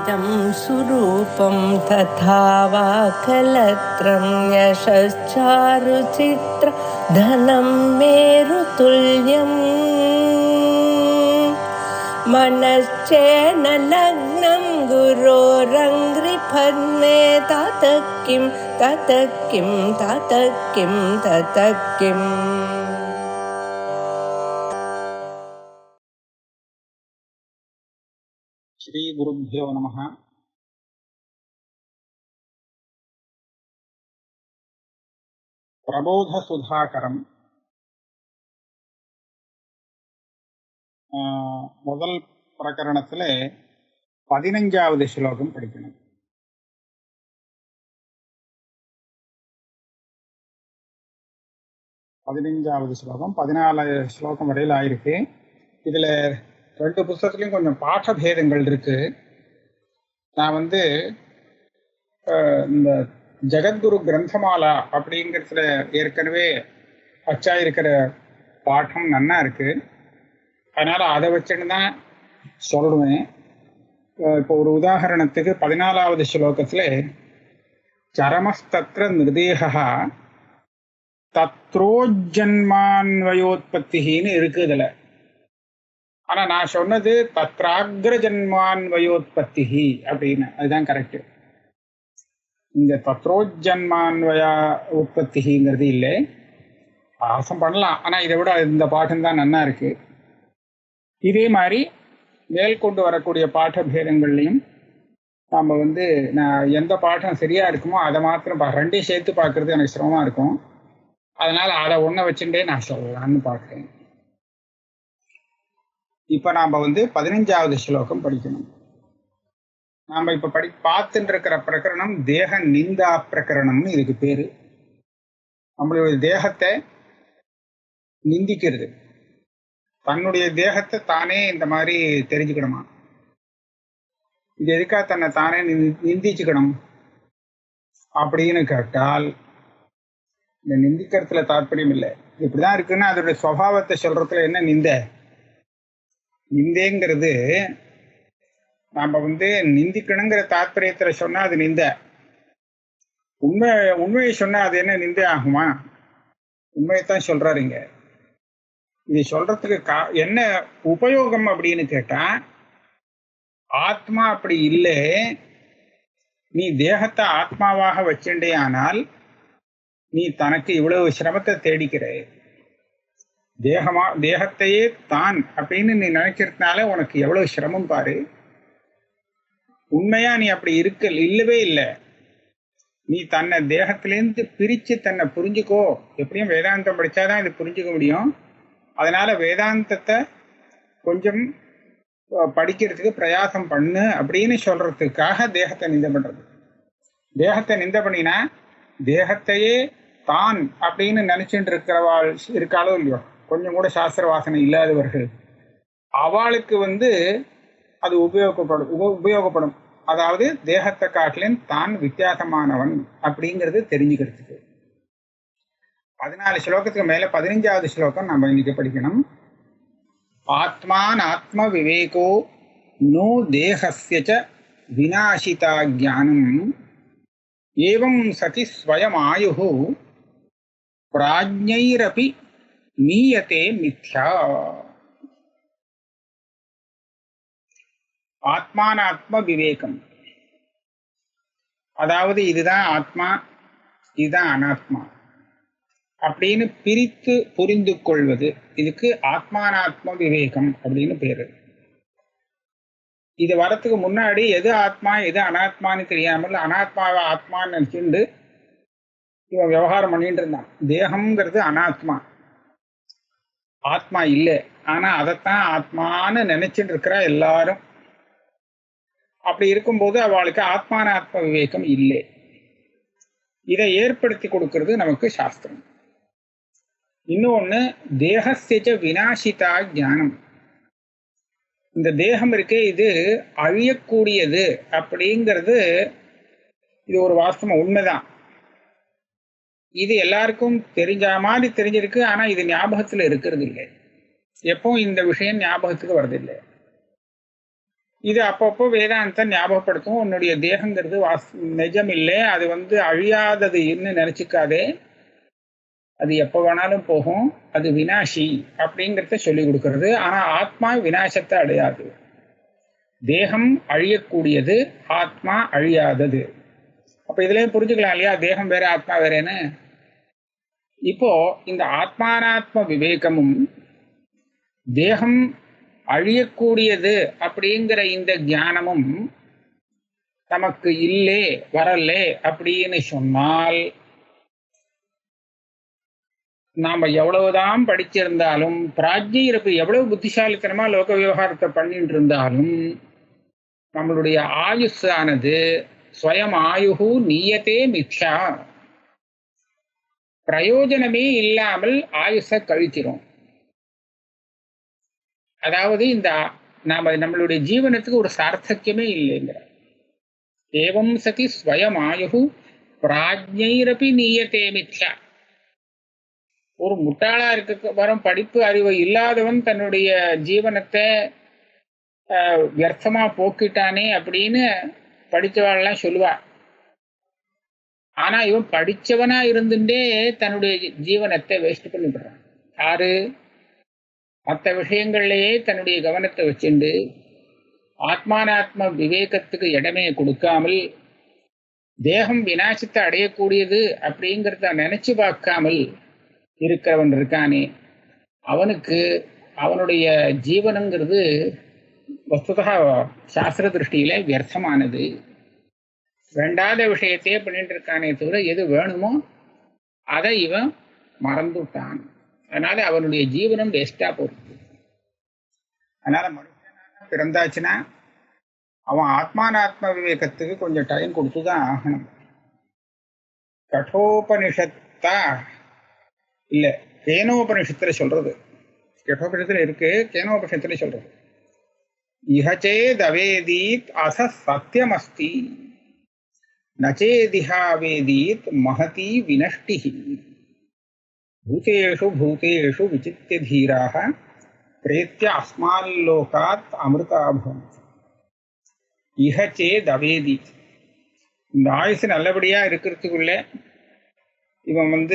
इदं सुरूपं तथा वा कलत्रं यशश्चारुचित्र धनं मेरुतुल्यम् मनश्चेन लग्नं गुरोरङ्घ्रिपद्मे ततः किं ततः किं ततः किं ततः किम् श्री गुरुभ्यो नमः। प्रबोध सुधाकरम முதல் பிரகரணத்திலே 15வது ஸ்லோகம் படிக்கணும். ஸ்லோகம் 14 ஸ்லோகம் வரையில் ஆயிருக்கு. இதுல 2 புத்தகத்துலையும் கொஞ்சம் பாட பேதங்கள் இருக்கு. நான் இந்த ஜெகத்குரு கிரந்தமாலா அப்படிங்கிறதுல ஏற்கனவே அச்சாயிருக்கிற பாடம் நன்னா இருக்கு. அதனால அதை வச்சுன்னு தான் சொல்லுவேன். இப்போ ஒரு உதாரணத்துக்கு 14வது ஸ்லோகத்துல சரமஸ்தத்ர நிர்தேகா தத்ரோஜன்மான்வயோத்பத்தின்னு இருக்கு இதுல. ஆனா நான் சொன்னது தத்ராக்ர ஜன்மான்வயோத்பத்தி அப்படின்னு, அதுதான் கரெக்ட். இந்த தத்ரோஜன்மான்வயா உற்பத்திங்கிறது இல்லை, ஆசம் பண்ணலாம். ஆனா இதை விட இந்த பாடம் தான் நன்னா இருக்கு. இதே மாதிரி மேற்கொண்டு வரக்கூடிய பாட பேதங்கள்லையும் நம்ம நான் எந்த பாடம் சரியா இருக்குமோ அதை மாத்திரம் ரெண்டையும் சேர்த்து பார்க்கறது எனக்கு சிரமமா இருக்கும். அதனால அதை ஒன்றை வச்சுட்டே நான் சொல்லலாம்னு பார்க்கிறேன். இப்ப நாம 15வது ஸ்லோகம் படிக்கணும். நாம இப்ப பார்த்துட்டு இருக்கிற பிரகரணம் தேக நிந்தா பிரகரணம்னு இதுக்கு பேரு. நம்மளுடைய தேகத்தை நிந்திக்கிறது, தன்னுடைய தேகத்தை தானே இந்த மாதிரி தெரிஞ்சுக்கணுமா? இது எதுக்காக தன்னை தானே நிந்திச்சுக்கணும் அப்படின்னு கேட்டால், இந்த நிந்திக்கிறதுல தாற்பயம் இல்லை. இப்படிதான் இருக்குன்னா அதோடைய சுவாவத்தை சொல்றதுல என்ன நிந்தேங்கிறது நாம நிந்திக்கணுங்கிற தாற்பயத்துல சொன்னா அது நிந்த. உண்மையை சொன்னா அது என்ன நிந்தை ஆகுமா? உண்மையைத்தான் சொல்றாருங்க. இது சொல்றதுக்கு என்ன உபயோகம் அப்படின்னு கேட்டா, ஆத்மா அப்படி இல்லை, நீ தேகத்தை ஆத்மாவாக வச்சுட்டே ஆனால் நீ தனக்கு இவ்வளவு சிரமத்தை தேடிக்கிற. தேகத்தையே தான் அப்படின்னு நீ நினைக்கிறதுனால உனக்கு எவ்வளவு சிரமம் பாரு. உண்மையா நீ அப்படி இல்லவே இல்லை. நீ தன்னை தேகத்திலேருந்து பிரிச்சு தன்னை புரிஞ்சுக்கோ. எப்படியும் வேதாந்தம் படிச்சாதான் இது புரிஞ்சுக்க முடியும். அதனால வேதாந்தத்தை கொஞ்சம் படிக்கிறதுக்கு பிரயாசம் பண்ணு அப்படின்னு சொல்றதுக்காக தேகத்தை நிந்த பண்றது. தேகத்தை நிந்த பண்ணினா தேகத்தையே தான் அப்படின்னு நினைச்சுட்டு இருக்காளோ இல்லையோ, கொஞ்சம் கூட சாஸ்திர வாசனை இல்லாதவர்கள், அவளுக்கு அது உபயோகப்படும். அதாவது தேகத்தை காட்டிலும் தான் வித்தியாசமானவன் அப்படிங்கிறது தெரிஞ்சுக்கிறதுக்கு. 14 ஸ்லோகத்துக்கு மேல 15வது ஸ்லோகம் நம்ம இன்னைக்கு படிக்கணும். ஆத்மான் ஆத்ம விவேகோ நோ தேகஸ்ய ச விநாசிதா ஞானம் ஏவம் சதி ஸ்வயம் ஆயுஹு பிராஜ்ஞைரபி மீயதே மித்யா. ஆத்மானாத்ம விவேகம், அதாவது இதுதான் ஆத்மா இதுதான் அனாத்மா அப்படின்னு பிரித்து புரிந்து கொள்வது, இதுக்கு ஆத்மானாத்ம விவேகம் அப்படின்னு பேரு. இது வரத்துக்கு முன்னாடி எது ஆத்மா எது அனாத்மான்னு தெரியாமல் அனாத்மாவை ஆத்மான்னு நினைச்சுண்டு இவன் விவகாரம் பண்ணிட்டு இருந்தான். தேகம்ங்கிறது அனாத்மா, ஆத்மா இல்லை. ஆனா அதைத்தான் ஆத்மான்னு நினைச்சுட்டு இருக்கிறா எல்லாரும். அப்படி இருக்கும்போது அவளுக்கு ஆத்மானாத்ம விவேகம் இல்லை. இதை ஏற்படுத்தி கொடுக்கிறது நமக்கு சாஸ்திரம். இன்னொன்னு தேகஸ்ய விநாசிதா ஞானம். இந்த தேகம் இருக்கே இது அழியக்கூடியது அப்படிங்கிறது இது ஒரு வாஸ்தவம், உண்மைதான். இது எல்லாருக்கும் தெரிஞ்ச மாதிரி தெரிஞ்சிருக்கு. ஆனா இது ஞாபகத்துல இருக்கிறது இல்லை. எப்போ இந்த விஷயம் ஞாபகத்துக்கு வர்றதில்லை. இது அப்பப்போ வேதாந்தம் ஞாபகப்படுத்தும். உன்னுடைய தேகங்கிறது நிஜம் இல்லை, அது அழியாததுன்னு நினைச்சுக்காதே, அது எப்போ வேணாலும் போகும், அது வினாஷி அப்படிங்கிறத சொல்லி கொடுக்கறது. ஆனா ஆத்மா வினாசத்தை அடையாது. தேகம் அழியக்கூடியது, ஆத்மா அழியாதது. அப்ப இதுலயும் புரிஞ்சுக்கலாம் இல்லையா, தேகம் வேற ஆத்மா வேறேன்னு. இப்போ இந்த ஆத்மானாத்ம விவேகமும் தேகம் அழியக்கூடியது அப்படிங்கிற இந்த ஞானமும் நமக்கு இல்லே வரலே அப்படின்னு சொன்னால், நாம எவ்வளவுதான் படிச்சிருந்தாலும், பிராஜ்ஞை இருப்பு எவ்வளவு புத்திசாலித்தனமா லோக விவகாரத்தை பண்ணிட்டு இருந்தாலும், நம்மளுடைய ஆயுஸ் ஆனது ஸ்வயம் ஆயுகு நீயத்தே மித்யா, பிரயோஜனமே இல்லாமல் ஆயுச கழிக்கிறோம். அதாவது இந்த நம்மளுடைய ஜீவனத்துக்கு ஒரு சார்த்தக்கியமே இல்லைங்கிற. ஏவம் சதி ஸ்வயம் ஆயுகு பிராஜ்ஞைரபி நீயத்தே மித்யா. ஒரு முட்டாளா இருக்க வரும் படிப்பு அறிவு இல்லாதவன் தன்னுடைய ஜீவனத்தை வியர்த்தமா போக்கிட்டானே அப்படின்னு படித்தவாள்லாம் சொல்லுவா. ஆனா இவன் படிச்சவனா இருந்துட்டே தன்னுடைய ஜீவனத்தை வேஸ்ட் பண்ணிவிடுறான். யாரு? மற்ற விஷயங்கள்லயே தன்னுடைய கவனத்தை வச்சுண்டு ஆத்மானாத்ம விவேகத்துக்கு இடமே கொடுக்காமல், தேகம் விநாசத்தை அடையக்கூடியது அப்படிங்கிறத நினைச்சு பார்க்காமல் இருக்கிறவன் இருக்கானே, அவனுக்கு அவனுடைய ஜீவனங்கிறது வஸ்துதா சாஸ்திர திருஷ்டியில வியர்த்தமானது. வேண்டாத விஷயத்தையே பண்ணிட்டு இருக்கானே தவிர எது வேணுமோ அதை இவன் மறந்துட்டான். அதனால அவனுடைய ஜீவனம் வேஸ்டா போகுது. அதனால மனுஷனாக பிறந்தாச்சுன்னா அவன் ஆத்மானாத்ம விவேகத்துக்கு கொஞ்சம் டைம் கொடுத்துதான் ஆகணும். கட்டோபனிஷத்தா இல்ல கேனோபனிஷத்துல சொல்றது, கட்டோபனிஷத்துல இருக்கு, கேனோபனிஷத்துல சொல்றது, இஹச்சே தவேதீத் அச சத்தியமஸ்தி நச்சேதிஹா வேதீத் மகதி வினஷ்டிஹி பூதேஷு பூதேஷு விசித்திய தீராக பிரேத்திய அஸ்மால்லோகாத் அமிர்தாபம். இஹச்சே தவேதி. இந்த ஆயுசு நல்லபடியா இருக்கிறதுக்குள்ள இவன்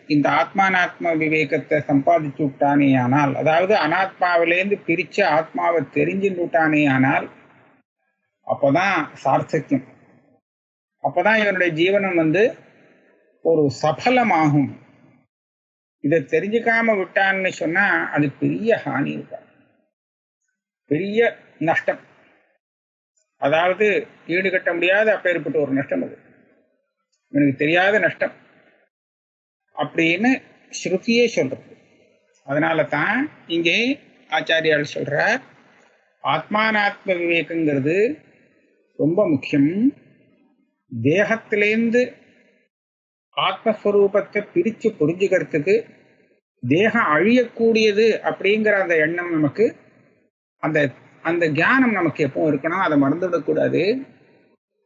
இந்த ஆத்மானாத்ம விவேகத்தை சம்பாதிச்சு விட்டானே ஆனால், அதாவது அனாத்மாவிலேருந்து பிரிச்சு ஆத்மாவை தெரிஞ்சுட்டு விட்டானே ஆனால், அப்போதான் சார்த்தக்கியம், அப்போதான் இவனுடைய ஜீவனம் ஒரு சபலமாகும். இதை தெரிஞ்சுக்காம விட்டான்னு சொன்னா அது பெரிய ஹானி இருக்கா, பெரிய நஷ்டம். அதாவது ஈடுகட்ட முடியாத அப்பேற்பட்ட ஒரு நஷ்டம், அது எனக்கு தெரியாத நஷ்டம் அப்படின்னு ஸ்ருதியே சொல்றது. அதனால தான் இங்கே ஆச்சாரியால் சொல்றார், ஆத்மானாத்ம விவேகங்கிறது ரொம்ப முக்கியம். தேகத்திலேருந்து ஆத்மஸ்வரூபத்தை பிரிச்சு புரிஞ்சுக்கிறதுக்கு தேகம் அழியக்கூடியது அப்படிங்கிற அந்த எண்ணம் நமக்கு, அந்த அந்த ஞானம் நமக்கு எப்பவும் இருக்கணும், அதை மறந்துவிடக்கூடாது.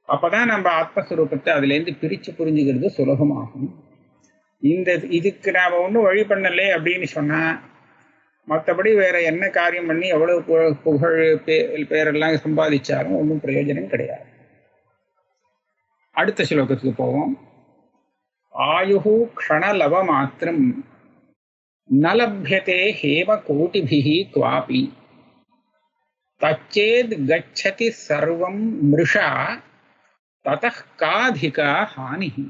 அப்பதான் நம்ம ஆத்மஸ்வரூபத்தை அதுலேருந்து பிரிச்சு புரிஞ்சுக்கிறது சுலபமாகும். இதுக்கு நாம ஒன்றும் வழி பண்ணலே அப்படின்னு சொன்னா, மற்றபடி வேற என்ன காரியம் பண்ணி எவ்வளவு புகழ் பேரெல்லாம் சம்பாதிச்சாலும் ஒன்றும் பிரயோஜனம் கிடையாது. அடுத்த ஸ்லோகத்துக்கு போவோம். ஆயுஹு க்ஷணலவ மாத்திரம் நலப்யதே ஹேம கோட்டிபிஹி க்வாபி தச்சேத் கச்சதி சர்வம் மிருஷா ததஹ் காதிகா ஹானிஹி.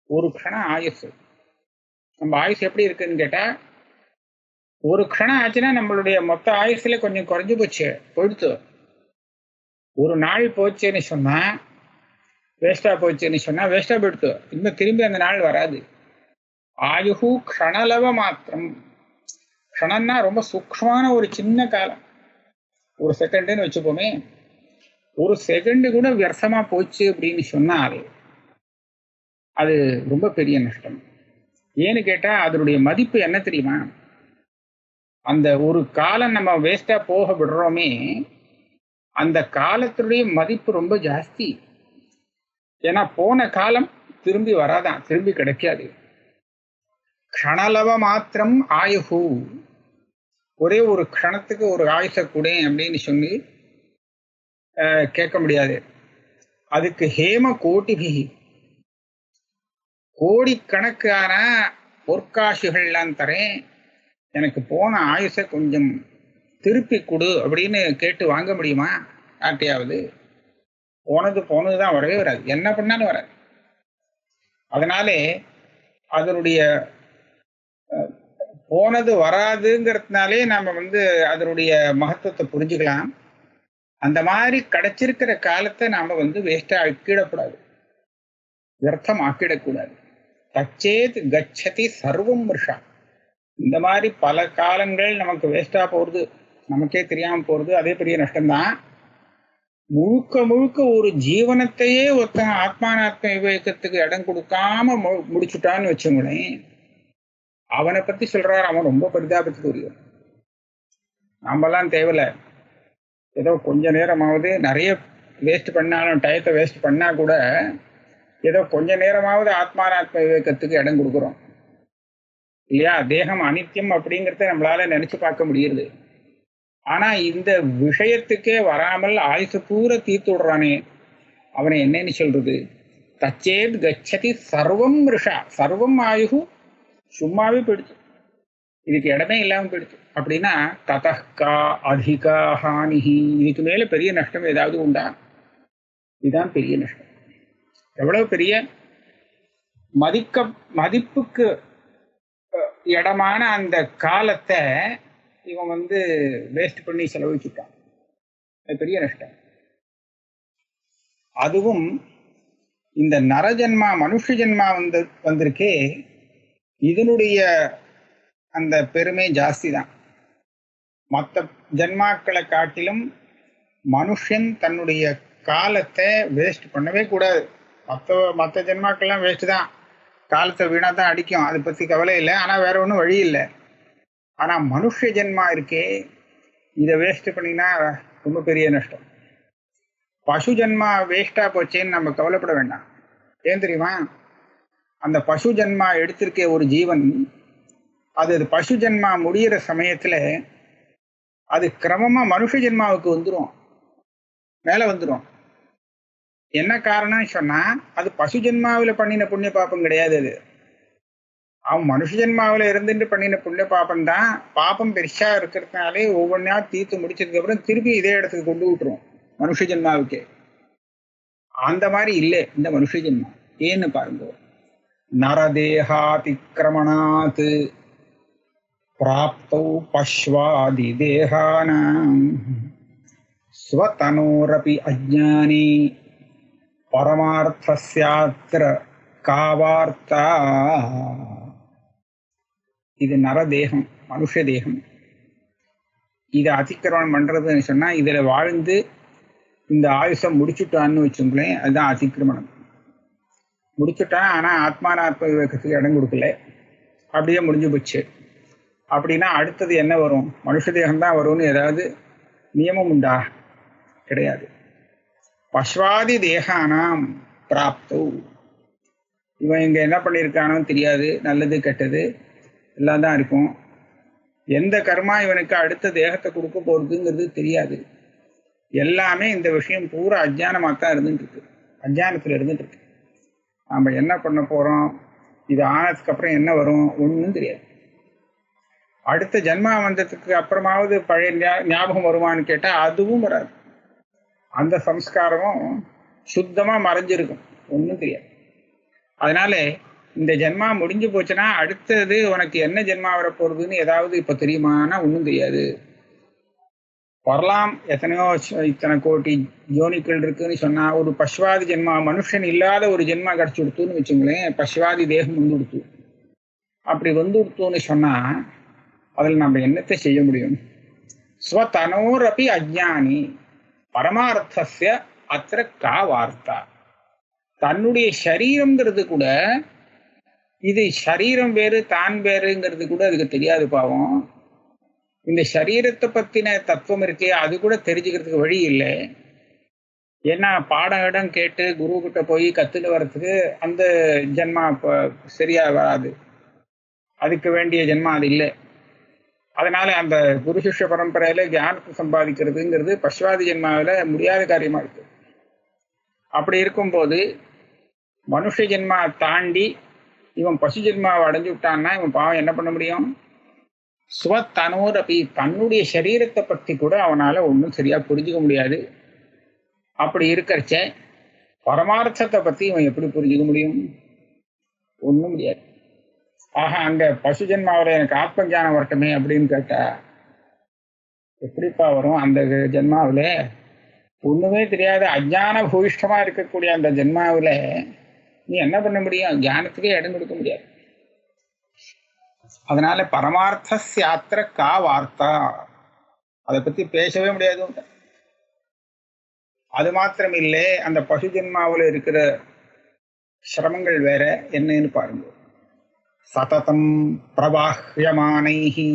ஒரு க்ஷணம் ஆயுசு. நம்ம ஆயுசு எப்படி இருக்குன்னு கேட்டா, ஒரு க்ஷணம் ஆச்சுன்னா நம்மளுடைய மொத்த ஆயுசுல கொஞ்சம் குறைஞ்சு போயிடுத்து. ஒரு நாள் போச்சுன்னு சொன்னா வேஸ்டா போச்சுன்னு சொன்னா வேஸ்டா போயிடுத்து, இன்னும் திரும்பி அந்த நாள் வராது. ஆயுஹு க்ஷணலவ மாத்திரம். க்ஷணம்னா ரொம்ப சூக்ஷ்மமான ஒரு சின்ன காலம், ஒரு செகண்டுன்னு வச்சுப்போமே. ஒரு செகண்டு கூட வியர்த்தமா போச்சு அப்படின்னு சொன்னால் அது ரொம்ப பெரிய நஷ்டம். ஏன்னு கேட்டா அதனுடைய மதிப்பு என்ன தெரியுமா? அந்த ஒரு காலம் நம்ம வேஸ்டா போக விடுறோமே, அந்த காலத்துடைய மதிப்பு ரொம்ப ஜாஸ்தி. ஏன்னா போன காலம் திரும்பி வராதான், திரும்பி கிடைக்காது. க்ஷணலவ மாத்திரம் ஆயுஹு. ஒரே ஒரு க்ஷணத்துக்கு ஒரு ஆயுச கூட அப்படின்னு சொல்லி கேட்க முடியாது. அதுக்கு ஹேம கோட்டிபிகி, கோடிக்கணக்கான பொற்காசுகள்லாம் தரேன், எனக்கு போன ஆயுச கொஞ்சம் திருப்பி கொடு அப்படின்னு கேட்டு வாங்க முடியுமா யார்ட்டையாவது? போனதுதான் வரவே வராது, என்ன பண்ணாலும் வராது. அதனாலே அதனுடைய போனது வராதுங்கிறதுனாலே நாம அதனுடைய மகத்துவத்தை புரிஞ்சுக்கலாம். அந்த மாதிரி கிடைச்சிருக்கிற காலத்தை நாம வேஸ்டா ஆக்கிடக்கூடாது, வியர்த்தம் ஆக்கிடக்கூடாது. தச்சேத் கச்சதி சர்வம் வருஷா. இந்த மாதிரி பல காலங்கள் நமக்கு வேஸ்டா போறது, நமக்கே தெரியாம போறது, அதே பெரிய நஷ்டம்தான். முழுக்க முழுக்க ஒரு ஜீவனத்தையே ஒருத்தன் ஆத்மானாத்ம விவேகத்துக்கு இடம் கொடுக்காம முடிச்சுட்டான்னு வச்சுங்களேன், அவனை பத்தி சொல்றாரு, அவன் ரொம்ப பரிதாபத்துக்கு உரியவன். நாமெல்லாம் தேவையில்ல, ஏதோ கொஞ்ச நேரமாவது, நிறைய வேஸ்ட் பண்ணாலும், டயத்தை வேஸ்ட் பண்ணா கூட ஏதோ கொஞ்ச நேரமாவது ஆத்மானாத்ம விவேகத்துக்கு இடம் கொடுக்குறோம் இல்லையா? தேகம் அனித்தியம் அப்படிங்கிறத நம்மளால நினைச்சு பார்க்க முடியுது. ஆனா இந்த விஷயத்துக்கே வராமல் ஆயுசு பூரா தீர்த்து விடுறானே, அவனை என்னன்னு சொல்றது? தச்சேத் கச்சதி சர்வம் ரிஷா. சர்வம் ஆயுகு சும்மாவே போயிடுச்சு, இதுக்கு இடமே இல்லாம போயிடுச்சு. அப்படின்னா ததக்கா அதிகா ஹானிஹி, இதுக்கு மேல பெரிய நஷ்டம் ஏதாவது உண்டா? இதுதான் பெரிய நஷ்டம். எவ்வளவு பெரிய மதிப்புக்கு இடமான அந்த காலத்தை இவன் வேஸ்ட் பண்ணி செலவழிச்சுட்டான். அது பெரிய நஷ்டம். அதுவும் இந்த நரஜன்மா மனுஷ ஜென்மா வந்திருக்கே, இதனுடைய அந்த பெருமை ஜாஸ்தி தான். மற்ற ஜென்மாக்களை காட்டிலும் மனுஷன் தன்னுடைய காலத்தை வேஸ்ட் பண்ணவே கூடாது. மற்ற ஜென்மாக்கள்லாம் வேஸ்ட் தான், காலத்தை வீணா தான் அடிக்கும், அதை பத்தி கவலை இல்லை. ஆனா வேற ஒன்றும் வழி இல்லை. ஆனா மனுஷ ஜென்மா இருக்கே, இதை வேஸ்ட் பண்ணினா ரொம்ப பெரிய நஷ்டம். பசு ஜென்மா வேஸ்டா போச்சேன்னு நம்ம கவலைப்பட வேண்டாம். ஏன் தெரியுமா? அந்த பசு ஜென்மா எடுத்திருக்க ஒரு ஜீவன், அது பசு ஜென்மா முடிகிற சமயத்துல அது கிரமமா மனுஷ ஜென்மாவுக்கு வந்துடும், மேல வந்துடும். என்ன காரணம்னு சொன்னா, அது பசு ஜென்மாவில் பண்ணின புண்ணிய பாப்பம் கிடையாது. அது அவன் மனுஷ ஜென்மாவில் இருந்துட்டு பண்ணின புண்ணிய பாப்பம் தான். பாப்பம் பெருசா இருக்கிறதுனாலே ஒவ்வொன்றா தீர்த்து முடிச்சதுக்கு அப்புறம் திருப்பி இதே இடத்துக்கு கொண்டு விட்டுரும் மனுஷ ஜென்மாவுக்கே. அந்த மாதிரி இல்லை இந்த மனுஷ ஜென்மா. ஏன்னு பாருங்க, நரதேகாதிக்கிரமணாத் பிராப்தௌ பஸ்வாதி தேகானாம் ஸ்வதனோரபி அஜ்ஞானி பரமார்த்தஸ்யாத்ர காவார்த்தா. இது நரதேகம், மனுஷ தேகம். இதை அதிக்கிரமணம் பண்றதுன்னு சொன்னா, இதுல வாழ்ந்து இந்த ஆயுஷம் முடிச்சுட்டான்னு வச்சுங்களேன், அதுதான் அதிக்கிரமணம். முடிச்சுட்டான், ஆனா ஆத்மானாத்ம விவேகத்துக்கு இடம் கொடுக்கல, அப்படியே முடிஞ்சு போச்சு. அப்படின்னா அடுத்தது என்ன வரும்? மனுஷ தேகம் தான் வரும்னு ஏதாவது நியமம் உண்டா? கிடையாது. பஸ்வாதி தேகானாம் பிராப்தோ. இவன் இங்க என்ன பண்ணியிருக்கானோ தெரியாது, நல்லது கெட்டது எல்லாம் தான் இருக்கும். எந்த கர்மா இவனுக்கு அடுத்த தேகத்தை கொடுக்க போறதுங்கிறது தெரியாது. எல்லாமே இந்த விஷயம் பூரா அஜ்ஞானமாக தான் இருந்துட்டு இருக்கு, அஜ்ஞானத்தில் இருந்துட்டு இருக்கு. நாம என்ன பண்ண போறோம், இது ஆனதுக்கு அப்புறம் என்ன வரும், ஒன்றும் தெரியாது. அடுத்த ஜென்மா வந்ததுக்கு அப்புறமாவது பழைய ஞாபகம் வருமானு கேட்டா அதுவும் வராது. அந்த சம்ஸ்காரமும் சுத்தமா மறைஞ்சிருக்கும், ஒன்றும் தெரியாது. அதனால இந்த ஜென்மா முடிஞ்சு போச்சுன்னா அடுத்தது உனக்கு என்ன ஜென்மா வரப்போறதுன்னு ஏதாவது இப்ப தெரியுமானா ஒன்றும் தெரியாது. வரலாம், எத்தனையோ இத்தனை கோடி யோனிக்கள் இருக்குன்னு சொன்னா, ஒரு பஸ்வாதி ஜென்மா, மனுஷன் இல்லாத ஒரு ஜென்மா கிடைச்சி கொடுத்துன்னு வச்சுங்களேன், பஸ்வாதி தேகம் வந்து கொடுத்து, அப்படி வந்து கொடுத்தோன்னு சொன்னா அதில் நம்ம என்னத்தை செய்ய முடியும்? ஸ்வதனோரபி அஜ்ஞானி பரமார்த்தஸ்ய அத்திர கா வார்த்தா. தன்னுடைய சரீரம்ங்கிறது கூட, இது சரீரம் வேறு தான் வேறுங்கிறது கூட அதுக்கு தெரியாது பாவம். இந்த சரீரத்தை பத்தின தத்துவம் இருக்கே, அது கூட தெரிஞ்சுக்கிறதுக்கு வழி இல்லை. ஏன்னா பாடம் இடம் கேட்டு குரு கிட்ட போய் கத்துட்டு வர்றதுக்கு அந்த ஜென்மா சரியா வராது, அதுக்கு வேண்டிய ஜென்மா அது இல்லை. அதனால அந்த குரு சிஷ்ய பரம்பரையில ஞானத்தை சம்பாதிக்கிறதுங்கிறது பசுவாதி ஜென்மாவில முடியாத காரியமா இருக்கு. அப்படி இருக்கும்போது மனுஷ ஜென்மா தாண்டி இவன் பசு ஜென்மாவை அடைஞ்சு விட்டான்னா இவன் பாவம் என்ன பண்ண முடியும்? ஸ்வத்தனூர் அப்படி தன்னுடைய சரீரத்தை பற்றி கூட அவனால ஒன்றும் சரியா புரிஞ்சுக்க முடியாது. அப்படி இருக்கிறச்ச பரமார்த்தத்தை பத்தி இவன் எப்படி புரிஞ்சுக்க முடியும்? ஒன்றும் முடியாது. ஆக அங்க பசு ஜென்மாவில எனக்கு ஆத்ம ஞானம் வரட்டுமே அப்படின்னு கேட்டா எப்படிப்பா வரும்? அந்த ஜென்மாவில ஒண்ணுமே தெரியாத அஜான பூயிஷ்டமா இருக்கக்கூடிய அந்த ஜென்மாவில நீ என்ன பண்ண முடியும்? ஞானத்துக்கே இடம் கொடுக்க முடியாது. அதனால பரமார்த்த யாத்திர கா வார்த்தா, அதை பத்தி பேசவே முடியாது. அது மாத்திரம் இல்லை, அந்த பசு ஜென்மாவில் இருக்கிற சிரமங்கள் வேற என்னன்னு பாருங்க. சததம் பிரபாஹ்யமானைஹி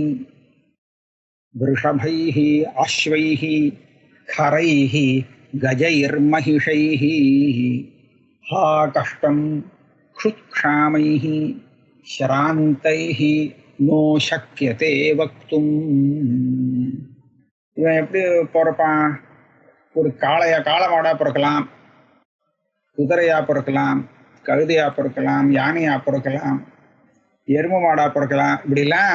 விருஷபைஹி அஸ்வைஹி खरैहि गजैर्महिषैः हा कष्टं क्षुत्क्षामैः श्रान्तैः नो शक्यते वक्तुम्. இவன் எப்படி பிறப்பான்? ஒரு காளமாடா பிறக்கலாம், குதிரையா பிறக்கலாம், கழுதையா பிறக்கலாம், யானையா பிறக்கலாம், எரும மாடா பிறக்கலாம். இப்படிலாம்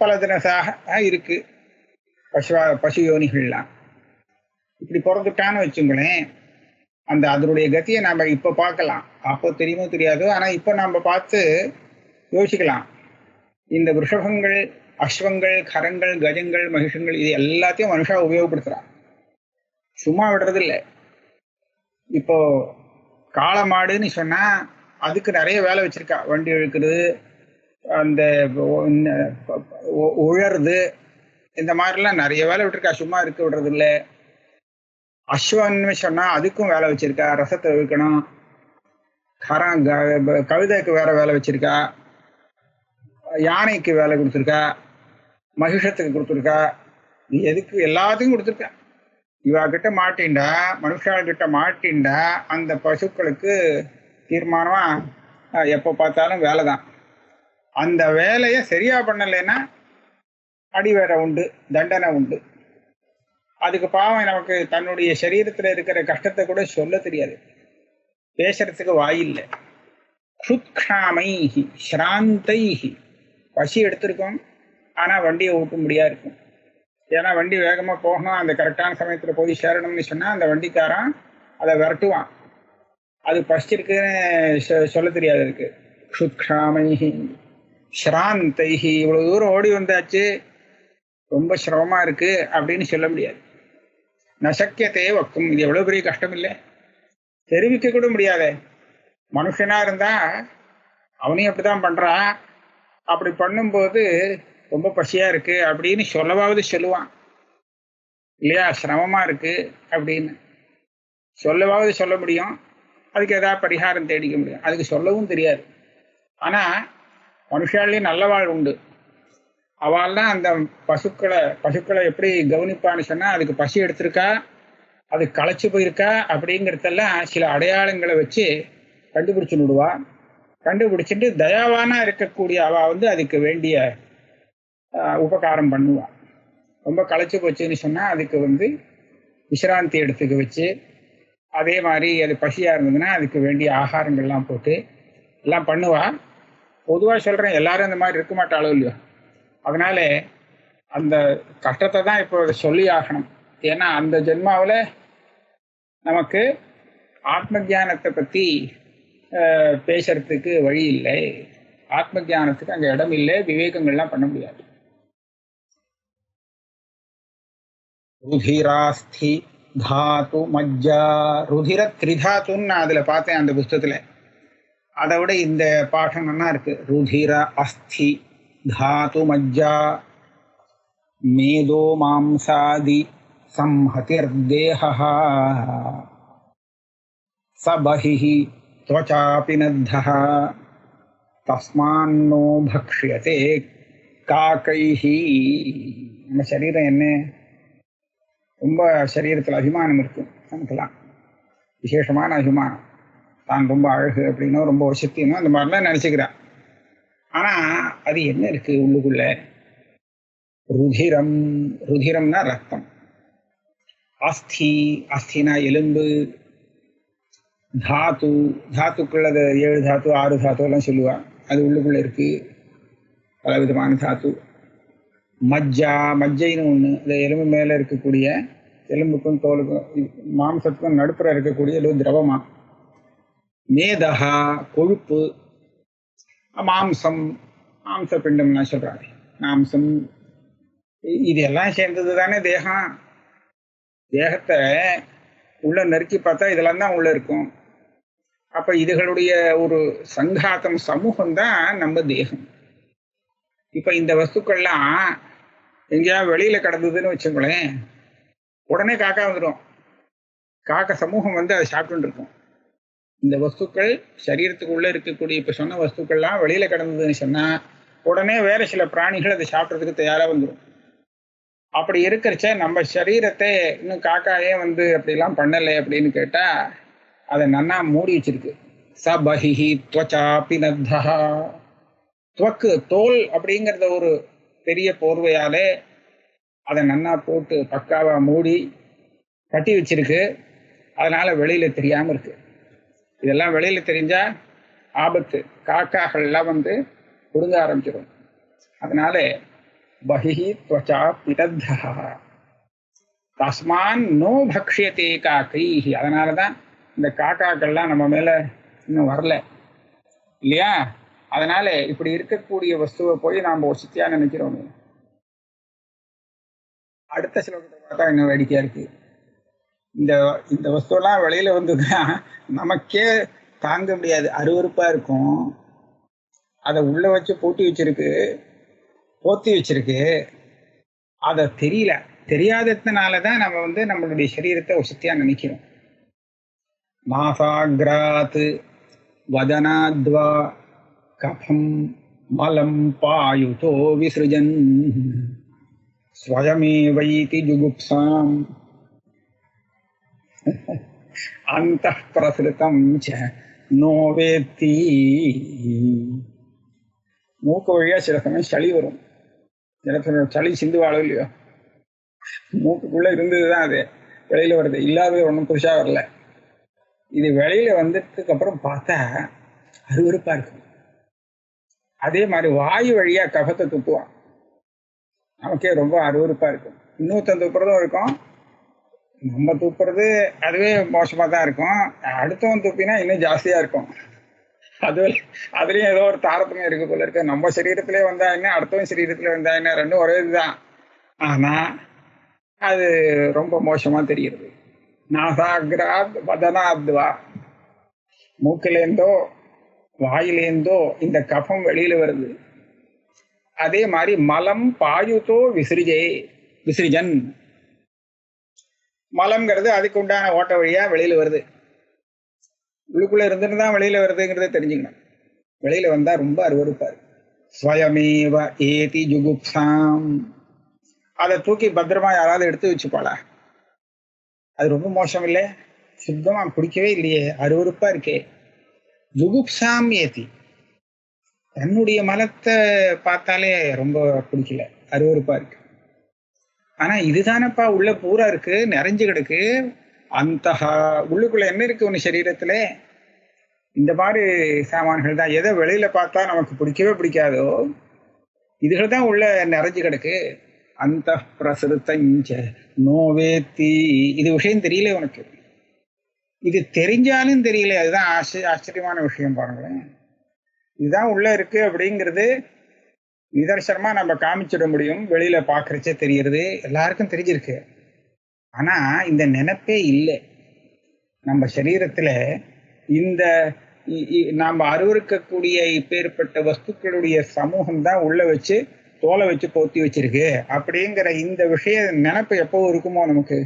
பல தினசாக இருக்கு பசு யோனிகள்லாம். இப்படி பிறந்துட்டான்னு வச்சுங்களேன், அதனுடைய கத்தியை நாம இப்ப பார்க்கலாம். அப்போ தெரியுமோ தெரியாதோ, ஆனா இப்ப நாம பார்த்து யோசிக்கலாம். இந்த விஷபங்கள், அஸ்வங்கள், கரங்கள், கஜங்கள், மகிஷங்கள் இது எல்லாத்தையும் மனுஷா உபயோகப்படுத்துறான், சும்மா விடுறது இல்லை. இப்போ காளமாடுன்னு சொன்னா அதுக்கு நிறைய வேலை வச்சிருக்கா. வண்டி இழுக்கிறது, அந்த உழறது, இந்த மாதிரிலாம் நிறைய வேலை விட்டுருக்கா, சும்மா இருக்க விடுறது இல்லை. அஸ்வன்னு சொன்னா அதுக்கும் வேலை வச்சிருக்கா, ரசத்தை வைக்கணும். கழுதைக்கு வேற வேலை வச்சிருக்கா, யானைக்கு வேலை கொடுத்துருக்கா, மகிஷத்துக்கு கொடுத்துருக்கா. நீ எதுக்கு எல்லாத்துக்கும் கொடுத்துருக்கா. இவா கிட்ட மாட்டின்டா, மனுஷாள்கிட்ட மாட்டின்டா அந்த பசுக்களுக்கு தீர்மானமா எப்போ பார்த்தாலும் வேலை தான். அந்த வேலையை சரியா பண்ணலைன்னா அடி வேற உண்டு, தண்டனை உண்டு. அதுக்கு பாவம் நமக்கு தன்னுடைய சரீரத்துல இருக்கிற கஷ்டத்தை கூட சொல்ல தெரியாது, பேசுறதுக்கு வாயில்லை. க்ஷுத்க்ஷாமைஹி ஸ்ராந்தைஹி, பசி எடுத்திருக்கோம் ஆனா வண்டியை ஓட்ட முடியா இருக்கும். ஏன்னா வண்டி வேகமா போகணும், அந்த கரெக்டான சமயத்துல போய் சேரணும்னு சொன்னா அந்த வண்டிக்காரன் அதை விரட்டுவான். அது பசிச்சிருக்குன்னு சொல்ல தெரியாது இருக்கு. க்ஷுத்க்ஷாமைஹி ஸ்ராந்தைஹி, இவ்வளவு தூரம் ஓடி வந்தாச்சு, ரொம்ப சிரமமா இருக்கு அப்படின்னு சொல்ல முடியாது. நசக்கியத்தே வக்கும், இது எவ்வளவு பெரிய கஷ்டம் இல்லை, தெரிவிக்க கூட முடியாத. மனுஷனா இருந்தா அவனையும் அப்படிதான் பண்றான். அப்படி பண்ணும்போது ரொம்ப பசியா இருக்கு அப்படின்னு சொல்லவாவது சொல்லுவான் இல்லையா? சிரமமா இருக்கு அப்படின்னு சொல்லவாவது சொல்ல முடியும், அதுக்கு ஏதாவது பரிகாரம் தேடிக்க முடியும். அதுக்கு சொல்லவும் தெரியாது. ஆனா மனுஷாலையும் நல்ல வாழ் உண்டு. அவள் தான் அந்த பசுக்களை எப்படி கவனிப்பான்னு சொன்னா, அதுக்கு பசி எடுத்திருக்கா, அது களைச்சு போயிருக்கா அப்படிங்கிறதெல்லாம் சில அடையாளங்களை வச்சு கண்டுபிடிச்சு விடுவா. கண்டுபிடிச்சிட்டு தயாவானா இருக்கக்கூடிய அவ அதுக்கு வேண்டிய உபகாரம் பண்ணுவா. ரொம்ப களைச்சு போச்சுன்னு சொன்னா அதுக்கு விசிராந்தி எடுத்துக்க வச்சு, அதே மாதிரி அது பசியா இருந்ததுன்னா அதுக்கு வேண்டிய ஆகாரங்கள்லாம் போட்டு எல்லாம் பண்ணுவா. பொதுவா சொல்றேன், எல்லாரும் இந்த மாதிரி இருக்க மாட்டாளோ இல்லையோ. அதனால அந்த கஷ்டத்தை தான் இப்போ சொல்லி ஆகணும். ஏன்னா அந்த ஜென்மாவில் நமக்கு ஆத்ம ஜானத்தை பற்றி பேசுறதுக்கு வழி இல்லை, ஆத்ம ஜானத்துக்கு அங்கே இடம் இல்லை, விவேகங்கள்லாம் பண்ண முடியாது. ருதிராஸ்தி தாத்து மஜ்ஜா, ருதிர திரிதாத்துன்னு நான் அதில் பார்த்தேன் அந்த புஸ்தகத்தில். அதை விட இந்த பாடம் நல்லா இருக்கு. ருதிர அஸ்தி धातु मज्जा मेदो मांसादि संहतिर्देहः स बहिः त्वचापि नद्धः तस्मान्नो भक्ष्यते काकैः. நம்ம சரீரம் என்ன, ரொம்ப சரீரத்தில் அபிமானம் இருக்கும் நமக்கெல்லாம், விசேஷமான அபிமானம். தான் ரொம்ப அழகு அப்படின்னா, ரொம்ப வசத்தினும் அந்த மாதிரிலாம் நினச்சிக்கிறான். ஆனா அது என்ன இருக்கு உள்ளுக்குள்ள? ருதிரம், ருதிரம்னா ரத்தம். அஸ்தி, அஸ்தினா எலும்பு. தாத்து, தாத்துக்குள்ள அது 7 தாத்து 6 தாத்து எல்லாம் சொல்லுவா, அது உள்ளுக்குள்ள இருக்கு பல விதமான தாத்து. மஜ்ஜா, மஜ்ஜைன்னு ஒண்ணு, இந்த எலும்பு மேல இருக்கக்கூடிய, எலும்புக்கும் தோலுக்கும் மாம்சத்துக்கும் நடுப்புற இருக்கக்கூடிய ஏதோ திரவமா. மேதஹா, கொழுப்பு. மாம்சம், மாம்ச பிண்டம்னா சொல்றாங்க, மாம்சம். இது எல்லாம் சேர்ந்தது தானே தேகம். தேகத்தை உள்ள நறுக்கி பார்த்தா இதெல்லாம் தான் உள்ள இருக்கும். அப்ப இதுகளுடைய ஒரு சங்காத்தம், சமூகம் தான் நம்ம தேகம். இப்ப இந்த வஸ்துக்கள்லாம் எங்கேயாவது வெளியில கிடந்ததுன்னு வச்சுக்கோங்களேன், உடனே காக்கா வந்துடும். காக்கா சமூகம் வந்து அதை சாப்பிட்டு இருக்கும். இந்த வஸ்துக்கள் சரீரத்துக்குள்ள இருக்கக்கூடிய இப்ப சொன்ன வஸ்துக்கள்லாம் வெளியில கிடந்ததுன்னு சொன்னா உடனே வேற சில பிராணிகள் அதை சாப்பிட்றதுக்கு தயாரா வந்துடும். அப்படி இருக்கிறச்ச நம்ம சரீரத்தை இன்னும் காக்காயே வந்து அப்படிலாம் பண்ணலை அப்படின்னு கேட்டா அதை நன்னா மூடி வச்சிருக்கு. சபஹி துவச்சா பினத்தா, துவக்கு தோல் அப்படிங்கிறத ஒரு பெரிய போர்வையாலே அதை நன்னா போட்டு பக்காவா மூடி கட்டி வச்சிருக்கு. அதனால வெளியில தெரியாம இருக்கு. இதெல்லாம் வெளியில தெரிஞ்சா ஆபத்து, காக்காக்கள்லாம் வந்து கொடுங்க ஆரம்பிச்சிடும். அதனால பஹி துவச்சா பிதத்தா தஸ்மான் நோ பக்ஷியதே காக்கை. அதனாலதான் இந்த காக்காக்கள்லாம் நம்ம மேல இன்னும் வரல இல்லையா. அதனால இப்படி இருக்கக்கூடிய வஸ்துவை போய் நாம ஒசித்தியா நினைக்கிறோம். அடுத்த ஸ்லோகத்தை பார்த்தா இன்னும் வேடிக்கையா இருக்கு. இந்த இந்த வஸ்துவெல்லாம் வெளியில வந்துதான் நமக்கே தாங்க முடியாது, அருவருப்பா இருக்கும். அதை உள்ள வச்சு போட்டி வச்சிருக்கு, போத்தி வச்சிருக்கு. அதை தெரியல, தெரியாததுனாலதான் நம்ம வந்து நம்மளுடைய சரீரத்தை வசதியா நினைக்கிறோம். நாசாகிராத் வதனாத்வா கபம் மலம் பாயுதோ விசிருஜன் ஸ்வயமேவைதி ஜுகுப்சாம் அந்தః பிரசுரிதம் ச நோ வேத்தி. மூக்கு வழியா சில சமயம் சளி வரும், சில சமயம் சளி சிந்து வாழும் இல்லையோ. மூக்குக்குள்ள இருந்ததுதான் அது வெளியில வருது, இல்லாதது ஒன்றும் புதுசா வரல. இது வெளியில வந்ததுக்கு அப்புறம் பார்த்தா அருவருப்பா இருக்கும். அதே மாதிரி வாயு வழியா கபத்தை துப்புவான், நமக்கே ரொம்ப அருவருப்பா இருக்கும். இன்னொருத்தன் துப்புறதும் இருக்கும், நம்ம துப்புறது அதுவே மோசமா தான் இருக்கும். அடுத்தவன் துப்பினா இன்னும் ஜாஸ்தியா இருக்கும். அதுலயும் ஏதோ ஒரு தாரதமியம் இருக்கு போல இருக்கு. நம்ம சரீரத்திலே வந்தா என்ன, அடுத்தவன் சரீரத்திலே வந்தா என்ன, ரெண்டும் ஒரே இதுதான். ஆனா அது ரொம்ப மோசமா தெரிகிறது. நாசாகிராத் வதனாத்வா, மூக்கிலேருந்தோ வாயிலேருந்தோ இந்த கபம் வெளியில வருது. அதே மாதிரி மலம் பாயுதோ விசிறிஜன், மலம்ங்கிறது அதுக்கு உண்டான ஓட்ட வழியா வெளியில வருது. உள்ளுக்குள்ள இருந்துட்டு தான் வெளியில வருதுங்கிறத தெரிஞ்சுக்கணும். வெளியில வந்தா ரொம்ப அருவருப்பா இருக்கு. ஸ்வயமேவ ஏதி ஜுகுப்சாம், அதை தூக்கி பத்திரமா யாராவது எடுத்து வச்சுப்பாளா? அது ரொம்ப மோசம் இல்லை, சுத்தமா பிடிக்கவே இல்லையே, அருவருப்பா இருக்கே. ஜுகுப்சாம் ஏதி, தன்னுடைய மலத்தை பார்த்தாலே ரொம்ப பிடிக்கல, அருவருப்பா இருக்கு. ஆனா இதுதானப்பா உள்ள பூரா இருக்கு, நிறைஞ்சு கிடக்கு. அந்த உள்ளுக்குள்ள என்ன இருக்கு ஒன்னு சரீரத்துல, இந்த மாதிரி சாமான்கள் தான். எதை வெளியில பார்த்தா நமக்கு பிடிக்கவே பிடிக்காதோ இதுகள் தான் உள்ள நிறைஞ்சு கிடக்கு. அந்த பிரசுரித்தஞ்ச நோவேத்தி, இது விஷயம் தெரியல உனக்கு. இது தெரிஞ்சாலும் தெரியல, அதுதான் ஆச்சரியமான விஷயம். பாருங்களேன், இதுதான் உள்ள இருக்கு அப்படிங்கிறது நிதர்சனமா நம்ம காமிச்சிட முடியும். வெளியில பாக்குறச்சே தெரிகிறது, எல்லாருக்கும் தெரிஞ்சிருக்கு. ஆனா இந்த நினைப்பே இல்லை நம்ம சரீரத்துல. இந்த நாம அருவருக்கக்கூடிய இப்பேற்பட்ட வஸ்துக்களுடைய சமூகம் தான் உள்ள வச்சு தோலை வச்சு போத்தி வச்சிருக்கு அப்படிங்கிற இந்த விஷய நினைப்பு எப்பவும் இருக்குமோ நமக்கு?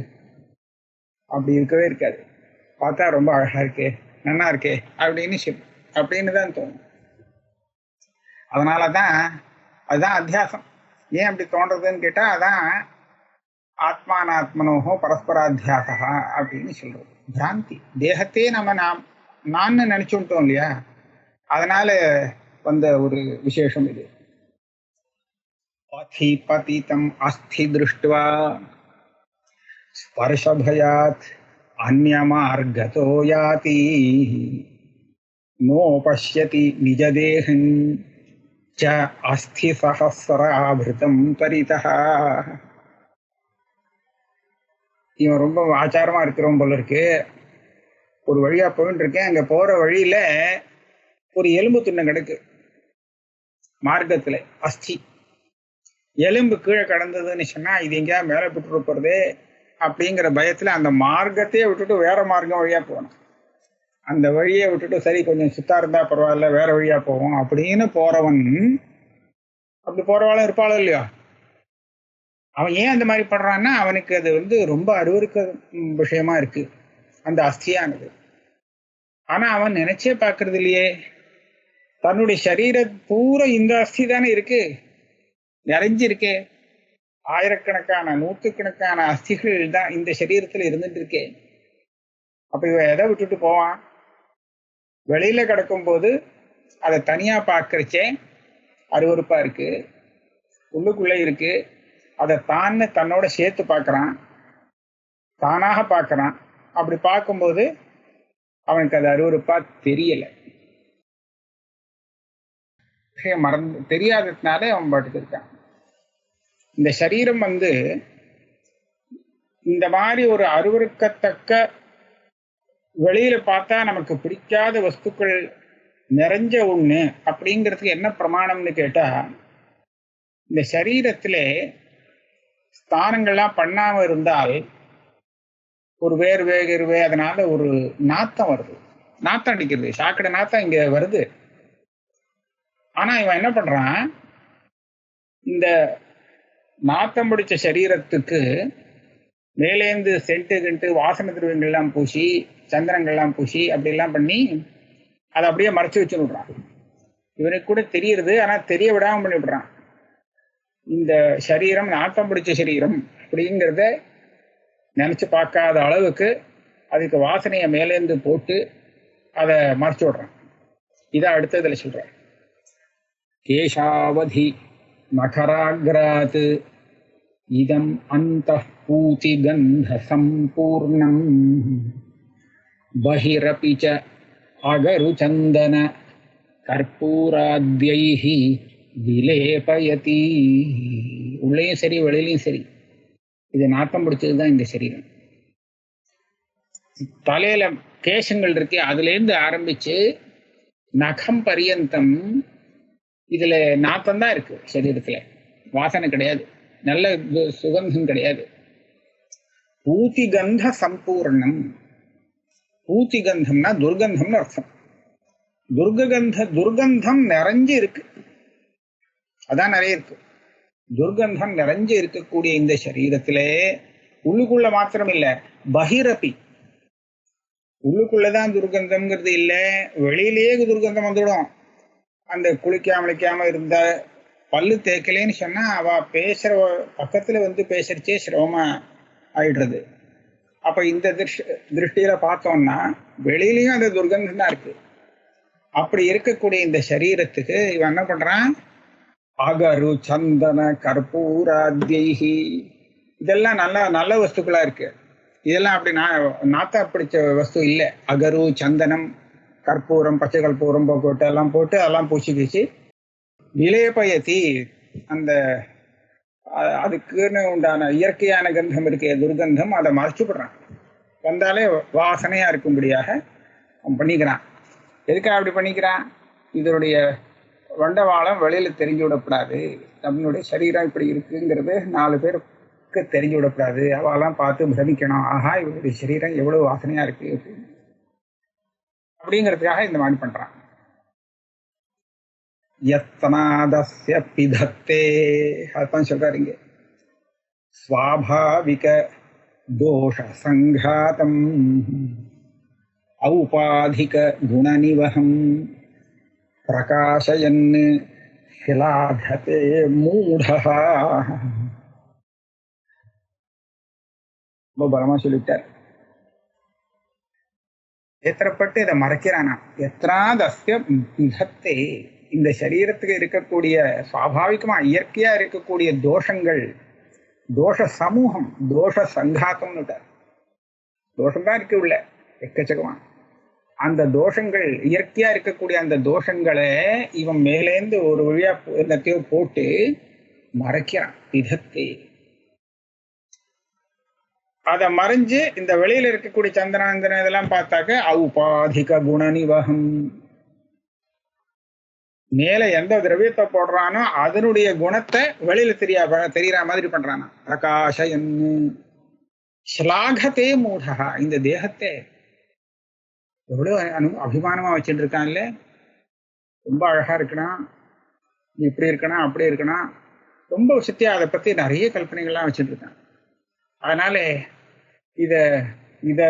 அப்படி இருக்கவே இருக்காது. பார்த்தா ரொம்ப அழகா இருக்கே, நல்லா இருக்கே அப்படின்னு தான் தோணும். அதனாலதான் அதுதான் அத்தியாசம். ஏன் அப்படி தோன்றதுன்னு கேட்டா, அதான் ஆத்மானாத்மனோகோ பரஸ்பராத்தியாசா அப்படின்னு சொல்றது. பிராந்தி, தேகத்தையே நம்ம நான் நினைச்சுட்டோம் இல்லையா, அதனால வந்த ஒரு விசேஷம் இது. पथिपतितम् अस्थि दृष्ट्वा स्पर्शभयात् अन्यमार्गतो याति नोपश्यति निजदेहं च अस्थि सहस्राभृतं परितः. இவன் ரொம்ப ஆச்சாரமா இருக்கிறவன் போல இருக்கு. ஒரு வழியா போயிட்டு இருக்கேன், அங்க போற வழியில ஒரு எலும்பு துண்டம் கிடக்கு மார்க்கத்துல. அஸ்தி எலும்பு கீழே கடந்ததுன்னு சொன்னா இது எங்கேயா மேல விட்டுட்டு போறது அப்படிங்கிற பயத்துல அந்த மார்க்கத்தையே விட்டுட்டு வேற மார்க்கம் வழியா போகணும். அந்த வழியை விட்டுட்டு சரி கொஞ்சம் சுத்தா இருந்தா பரவாயில்ல வேற வழியா போவோம் அப்படின்னு போறவன், அப்படி போறவாளும் இருப்பாளோ இல்லையா, அவன் ஏன் அந்த மாதிரி பண்றான்னா அவனுக்கு அது ரொம்ப அருவருக்க விஷயமா இருக்கு அந்த அஸ்தியானது. ஆனா அவன் நினைச்சே பார்க்கறது இல்லையே, தன்னுடைய சரீர பூரா இந்த அஸ்தி தானே இருக்கு, நிறைஞ்சிருக்கே. ஆயிரக்கணக்கான நூற்றுக்கணக்கான அஸ்திகள் தான் இந்த சரீரத்துல இருந்துட்டு இருக்கே. அப்ப இவன் எதை விட்டுட்டு போவான்? வெளியில கிடக்கும் போது அதை தனியா பார்க்கறச்சே அருவருப்பா இருக்கு, உள்ளுக்குள்ள இருக்கு. அதை தான் தன்னோட சேர்த்து பார்க்கறான், தானாக பார்க்கறான். அப்படி பார்க்கும்போது அவனுக்கு அது அருவருப்பா தெரியல, மறந்து தெரியாததுனாலே அவன் பாட்டுக்கு இருக்கான். இந்த சரீரம் இந்த மாதிரி ஒரு அருவருக்கத்தக்க வெளியில பார்த்தா நமக்கு பிடிக்காத வஸ்துக்கள் நிறைஞ்ச ஒண்ணு அப்படிங்கிறதுக்கு என்ன பிரமாணம்னு கேட்டா, இந்த சரீரத்திலே ஸ்தானங்கள்லாம் பண்ணாம இருந்தால் ஒரு வேர்வே அதனால ஒரு நாத்தம் வருது, நாத்தம் அடிக்கிறது, சாக்கடை நாத்தம் இங்க வருது. ஆனா இவன் என்ன பண்றான், இந்த நாத்தம் பிடிச்ச சரீரத்துக்கு மேலேந்து சென்ட்டு வாசனை திரவியங்கள்லாம் பூசி சந்திரங்கள்லாம் பூசி அப்படிலாம் பண்ணி அதை அப்படியே மறைச்சு வச்சு விடுறான். இவனுக்கு கூட தெரியுது, ஆனா தெரிய விடாம பண்ணி விடுறான். இந்த சரீரம் நாத்தம் பிடிச்ச சரீரம் அப்படிங்கிறத நினைச்சு பார்க்காத அளவுக்கு அதுக்கு வாசனையை மேலேந்து போட்டு அதை மறைச்சு விடுறான். இதை அடுத்ததுல சொல்றான். கேசாவதி நகராக்ராத் இதம் அந்தః பூதி கந்த சம்பூர்ணம் பஹிரபி ச அகரு சந்தன கற்பூராத்யைஹி விலேபயதி. உள்ளேயும் சரி வெளியிலையும் சரி இது நாட்டம் பிடிச்சதுதான் இந்த சரீரம். தலையில கேசங்கள் இருக்கு, அதுல இருந்து ஆரம்பிச்சு நகம் பரியந்தம் இதுல நாத்தம் தான் இருக்கு. சரீரத்துல வாசனை கிடையாது, நல்ல சுகந்தம் கிடையாது. பூதி கந்த சம்பூர்ணம். பூதி கந்தம்னா துர்கந்தம்னு அர்த்தம். துர்கந்தம் நிறைஞ்சு இருக்கு, அதான் நிறைய இருக்கு. துர்கந்தம் நிறைஞ்சு இருக்கக்கூடிய இந்த சரீரத்திலே உள்ளுக்குள்ள மாத்திரம் இல்ல, பஹிரபி, உள்ளுக்குள்ளதான் துர்கந்தம்ங்கிறது இல்ல, வெளியிலேயே துர்கந்தம் வந்துடும். அந்த குளிக்காம இருந்த பல்லு தேக்கலேன்னு சொன்னா அவ பேசுற பக்கத்துல பேசுறச்சே சிரமமா ஆயிடுறது. அப்ப இந்த திருஷ்டியில பார்த்தோம்னா வெளியிலயும் அந்த துர்கந்தம் தான் இருக்கு. அப்படி இருக்கக்கூடிய இந்த சரீரத்துக்கு இவன் என்ன பண்றான், அகரு சந்தன கற்பூராத்யைஹி, இதெல்லாம் நல்ல நல்ல வஸ்துக்களா இருக்கு. இதெல்லாம் அப்படி நாத்தா பிடிச்ச வஸ்து இல்லை. அகரு சந்தனம் கற்பூரம் பச்சை கற்பூரம் போட்டு எல்லாம் போட்டு அதெல்லாம் பூசி கீச்சு விலேபயதி, அந்த அதுக்குன்னு உண்டான இயற்கையான கந்தம் இருக்க துர்கந்தம் அதை மறைச்சுப்படுறான். வந்தாலே வாசனையா இருக்கும்படியாக அவன் பண்ணிக்கிறான். எதுக்காக அப்படி பண்ணிக்கிறான், இதனுடைய வண்டவாளம் வெளியில தெரிஞ்சு விடக்கூடாது, நம்மளுடைய சரீரம் இப்படி இருக்குங்கிறது 4 பேருக்கு தெரிஞ்சு விடக்கூடாது, அவெல்லாம் பார்த்து பிரமிக்கணும், ஆஹா இவருடைய சரீரம் எவ்வளவு வாசனையா இருக்கு அப்படிங்கிறதுக்காக இந்த மாதிரி பண்றான். யத்னாதஸ்ய பிதத்தே, அதான் சொல்றாருங்க. ஸ்வாபாவிக தோஷ சங்காதம் ஔபாதிக குணநிவகம் பிரகாசயன் சிலாததே மூடஹ. ரொம்ப பலமா சொல்லிட்டார். ஏத்திரப்பட்டு இதை மறைக்கிறானா. எத்ராதஸ்ய பிதத்தே, இந்த சரீரத்துக்கு இருக்கக்கூடிய சுவாபாவிகமா இயற்கையா இருக்கக்கூடிய தோஷங்கள், தோஷ சமூகம், தோஷ சங்காத்தம்னு தோஷம் தான் இருக்கு உள்ள எக்கச்சக்கமா. அந்த தோஷங்கள், இயற்கையா இருக்கக்கூடிய அந்த தோஷங்களை இவன் மேலேந்து ஒரு வழியா எல்லாத்தையும் போட்டு மறைக்கிறான். விதத்தை அதை மறைஞ்சு இந்த வெளியில இருக்கக்கூடிய சந்திராந்தன இதெல்லாம் பார்த்தாக்க ஔபாதிக குணநிவகம், மேல எந்த திரவியத்தை போடுறானோ அதனுடைய குணத்தை வெளியில தெரியற மாதிரி பண்றானா. பிரகாஷயன்னு ஸ்லாகத்தே மூடா, இந்த தேகத்தை எவ்வளவு அபிமானமா வச்சுட்டு இருக்கான்ல, ரொம்ப அழகா இருக்கணும், இப்படி இருக்கணும் அப்படி இருக்கணும், ரொம்ப விஷயத்தையும் அதை பத்தி நிறைய கல்பனைகள்லாம் வச்சுட்டு இருக்கான். அதனால இத இத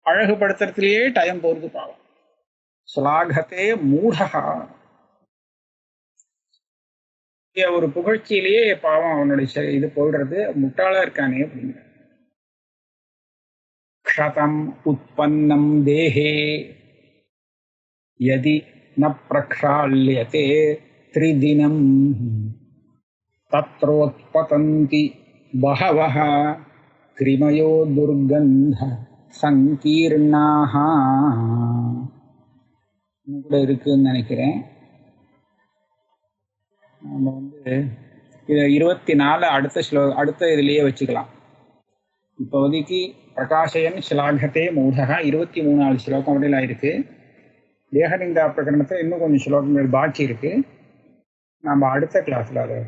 அழகுபடுத்துறதுலயே டைம் போறது பாவம். ஸ்லாகத்தே மூடா, ஒரு புகழ்ச்சியிலேயே பாவம் அவனுடைய இது போடுறது, முட்டாளா இருக்கானே அப்படிங்கிற. க்ஷதம் உற்பன்னம் தேஹே யதி ந பிரக்ஷால்யதே த்ரிதினம் தத்ரோத்பதந்தி பஹவஹ கிரிமயோ துர்கந்த சங்கீர்ணாஹ கூட இருக்குன்னு நினைக்கிறேன். நம்ம இதை 24 அடுத்த இதுலயே வச்சுக்கலாம். இப்போதைக்கு பிரகாஷயன் ஸ்லாகத்தே மூடகா 23 ஸ்லோகம் வரையில இருக்கு. தேகநிந்தா பிரகரணத்தை இன்னும் கொஞ்சம் ஸ்லோகங்கள் பாக்கி இருக்கு. நம்ம அடுத்த கிளாஸ்ல அதை